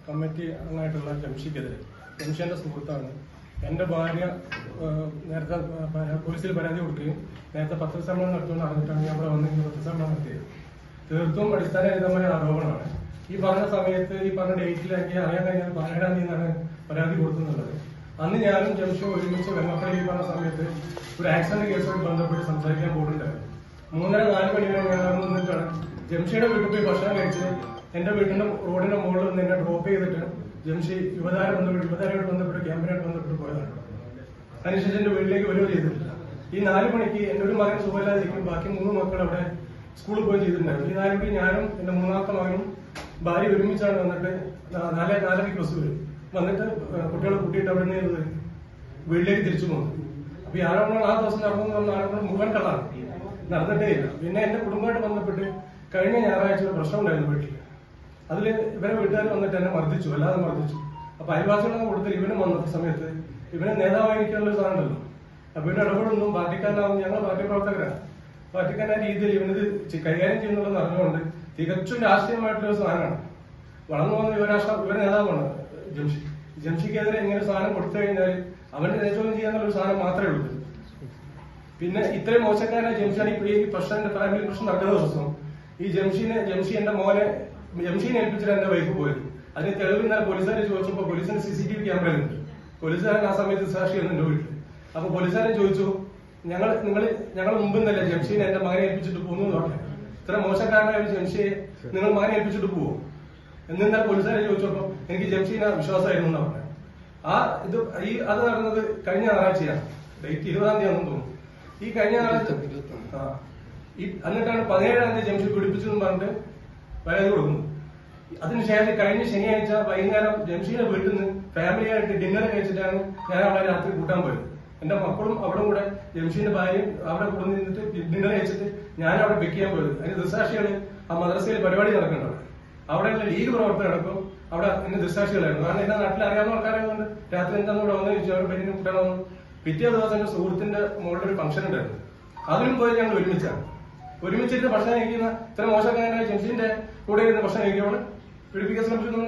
Committee അംഗമായിട്ടുള്ള ജംഷിക്കെതിരെ, ജംഷിന്റെ സുഹൃത്താണ്, എന്റെ ഭാര്യ നേരത്തെ പോലീസിൽ പരാതി കൊടുക്കുകയും നേരത്തെ പത്രസമ്മേളനം നടത്തുമെന്ന് അറിഞ്ഞിട്ടാണ് ഞാൻ ഇവിടെ വന്നിങ്ങനെ പത്രസമ്മേളനം നടത്തിയത്. തീർത്തും അടിസ്ഥാനരഹിതമായ ആരോപണമാണ്. ഈ പറഞ്ഞ സമയത്ത് ഈ പറഞ്ഞ ഡേറ്റിലേക്ക് അറിയാൻ കഴിഞ്ഞാൽ 17-ാം തീയതിയാണ് പരാതി കൊടുക്കുന്നുള്ളത്. അന്ന് ഞാനും ജംഷും ഒരുമിച്ച് വെള്ളപ്പള്ളി ഈ പറഞ്ഞ സമയത്ത് ഒരു ആക്സിഡന്റ് കേസുമായി ബന്ധപ്പെട്ട് സംസാരിക്കാൻ പോയിട്ടുണ്ടായിരുന്നു. 3:30-4 മണി വരെ ഞാൻ നിന്നിട്ടാണ് ജംഷിയുടെ വീട്ടിൽ പോയി ഭക്ഷണം കഴിച്ച് എന്റെ വീടിന്റെ റോഡിന്റെ മുകളിൽ നിന്ന് എന്നെ ഡ്രോപ്പ് ചെയ്തിട്ട് ജംഷി യുവതാരയോട് ബന്ധപ്പെട്ട് ക്യാമ്പയിനായിട്ട് ബന്ധപ്പെട്ട് പോയതാണ്. അതിനുശേഷം എന്റെ വീട്ടിലേക്ക് വരികയോ ചെയ്തിട്ടില്ല. ഈ 4 മണിക്ക് എന്റെ ഒരു മകൻ സുഖമില്ലാതിരിക്കും, ബാക്കി 3 മക്കൾ അവിടെ സ്കൂളിൽ പോയി ചെയ്തിട്ടുണ്ടായിരുന്നു. ഈ 4 മണിക്ക് ഞാനും എന്റെ 3ാമത്തെ മകനും ഭാര്യ ഒരുമിച്ചാണ് വന്നിട്ട് 4:30 ബസ് വരും. വന്നിട്ട് കുട്ടികളെ കൂട്ടിയിട്ട് അവിടെ നിന്ന് വീട്ടിലേക്ക് തിരിച്ചു പോകുന്നു. അപ്പൊ ഈ ആരോപണം ആ ദിവസം നടന്നു വന്ന ആരോപണം മുഴുവൻ കള്ളാണ്, നടന്നിട്ടേ ഇല്ല. പിന്നെ എന്റെ കുടുംബമായിട്ട് ബന്ധപ്പെട്ട് കഴിഞ്ഞ ഞായറാഴ്ച ഒരു പ്രശ്നം ഉണ്ടായിരുന്നു വീട്ടിൽ. അതില് ഇവരെ വീട്ടുകാർ വന്നിട്ട് എന്നെ മർദ്ദിച്ചു, വല്ലാതെ മർദ്ദിച്ചു. അപ്പൊ അയൽവാസികളൊന്നും കൊടുത്തില്ല. ഇവനും വന്ന സമയത്ത് ഇവനെ നേതാവായിരിക്കാനുള്ള ഒരു സാധനം ഉണ്ടല്ലോ, അപ്പൊ ഇവന്റെ ഇടപെടൊന്നും പാർട്ടിക്കാരനാവും, ഞങ്ങൾ പാർട്ടി പ്രവർത്തകരാണ്, പാർട്ടിക്കാരനായ രീതിയിൽ ഇവനിത് കൈകാര്യം ചെയ്യുന്നുള്ളത് അറിഞ്ഞുകൊണ്ട് തികച്ചും രാഷ്ട്രീയമായിട്ടുള്ള ഒരു സാധനമാണ്. വളർന്നു വന്ന യുവ നേതാവാണ് ജംഷിക്കെതിരെ ഇങ്ങനെ ഒരു സാധനം കൊടുത്തു കഴിഞ്ഞാൽ അവന്റെ നേതൃത്വം ചെയ്യാന്നുള്ള ഒരു സാധനം മാത്രമേ ഉള്ളൂ. പിന്നെ ഇത്രയും മോശക്കാരനായ ജംഷിയാണ് ഈ പ്രശ്നം, ഫാമിലി പ്രശ്നം നടക്കുന്ന ദിവസം ഈ ജംഷി എന്റെ മോനെ ജംഷീനെ ഏൽപ്പിച്ചിട്ട് എന്റെ വൈഫ് പോയത്. അതിന് തെളിവ് ഇന്നലെ പോലീസുകാരെ ചോദിച്ചപ്പോ പോലീസിന് CCTV ക്യാമറയിലുണ്ട്. പോലീസുകാരൻ ആ സമയത്ത് സാക്ഷിയാണ് എന്റെ വീട്ടിൽ. അപ്പൊ പോലീസുകാരൻ ചോദിച്ചു, ഞങ്ങൾ മുമ്പ് തന്നെ ജംഷീനെ എന്റെ മകനെ ഏൽപ്പിച്ചിട്ട് പോകുന്നു എന്ന് പറഞ്ഞു. ഇത്ര മോശക്കാരനായ ജംഷിയെ നിങ്ങൾ മകനെ ഏൽപ്പിച്ചിട്ട് പോവോ എന്നിന്നലെ പോലീസുകാരെ ചോദിച്ചപ്പോ എനിക്ക് ജംഷീനെ വിശ്വാസമായിരുന്നു എന്നാ പറഞ്ഞത്. അത് നടന്നത് കഴിഞ്ഞ ഞായറാഴ്ചയാണ്, ഡേറ്റ് 20-ാം തീയതി ആണെന്ന് തോന്നുന്നു. ഈ കഴിഞ്ഞ ഞായറാഴ്ച എന്നിട്ടാണ് 17-ാം തീയതി ജംഷി പിടിപ്പിച്ചെന്ന് പറഞ്ഞിട്ട് പരാതി കൊടുക്കുന്നു. അതിനുശേഷം കഴിഞ്ഞ ശനിയാഴ്ച വൈകുന്നേരം ജംഷിയുടെ വീട്ടിൽ നിന്ന് ഫാമിലിയായിട്ട് ഡിന്നർ കഴിച്ചിട്ടാണ് ഞാൻ അവിടെ രാത്രി കൂട്ടാൻ പോയത്. എന്റെ മക്കളും അവിടെ കൂടെ ജംഷിന്റെ ഭാര്യയും അവിടെ കൂടെ നിന്നിട്ട് ഡിന്നർ കഴിച്ചിട്ട് ഞാൻ അവിടെ പിക്ക് ചെയ്യാൻ പോയത്. അതിന് ദൃസാക്ഷികൾ ആ മദ്രസയിൽ പരിപാടി നടക്കുന്നുണ്ട്. അവിടെയുള്ള ലീഗ് പ്രവർത്തകരടക്കം അവിടെ എന്റെ ദൃസാക്ഷികളായിരുന്നു. കാരണം എന്റെ നാട്ടിൽ അറിയാവുന്ന ആൾക്കാരായതുകൊണ്ട് രാത്രി എന്താണ് ഇവിടെ വന്നു ചോദിച്ചു, അവർ പെണ്ണിനെ കൂട്ടാൻ വന്നു. പിറ്റേ ദിവസം എന്റെ സുഹൃത്തിന്റെ മുകളിൽ ഒരു ഫംഗ്ഷൻ ഉണ്ടായിരുന്നു. അതിനും പോയി ഞങ്ങൾ ഒരുമിച്ചിട്ട് ഭക്ഷണം കഴിക്കുന്ന ഇത്ര മോശക്കാരനായ ജംഷിന്റെ കൂടെ ഇരുന്ന് ഭക്ഷണം കഴിക്കുമ്പോൾ പീഡിപ്പിക്കാൻ ശ്രമിച്ചു.